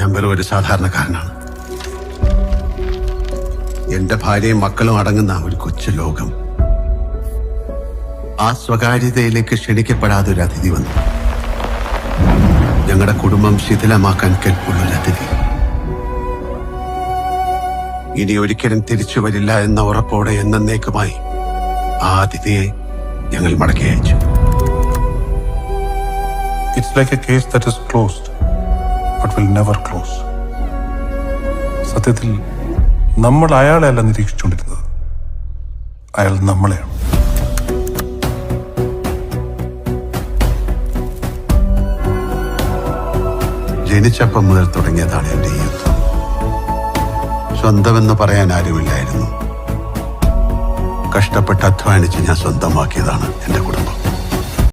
ഞാൻ വെറും ഒരു സാധാരണക്കാരനാണ്. എന്റെ ഭാര്യയും മക്കളും അടങ്ങുന്ന ഒരു കൊച്ചു ലോകം. ആ സ്വകാര്യതയിലേക്ക് ക്ഷണിക്കപ്പെടാതെ ഒരു അതിഥി വന്നു. ഞങ്ങളുടെ കുടുംബം ശിഥിലമാക്കാൻ കെൽപ്പുള്ളൊരു അതിഥി. ഇനി ഒരിക്കലും തിരിച്ചു വരില്ല എന്ന ഉറപ്പോടെ എന്നേക്കുമായി ആ അതിഥിയെ ഞങ്ങൾ മടക്കി അയച്ചു. It's like a case that is closed, but will never close. സത്യത്തിൽ നമ്മൾ അയാളെ അല്ല നിരീക്ഷിച്ചുകൊണ്ടിരുന്നത്, അയാൾ നമ്മളെയാണ്. ജനിച്ചപ്പം മുതൽ തുടങ്ങിയതാണ് എന്റെ ഈ യുദ്ധം. സ്വന്തമെന്ന് പറയാൻ ആരുമില്ലായിരുന്നു. കഷ്ടപ്പെട്ട് അധ്വാനിച്ച് ഞാൻ സ്വന്തമാക്കിയതാണ് എന്റെ കുടുംബം.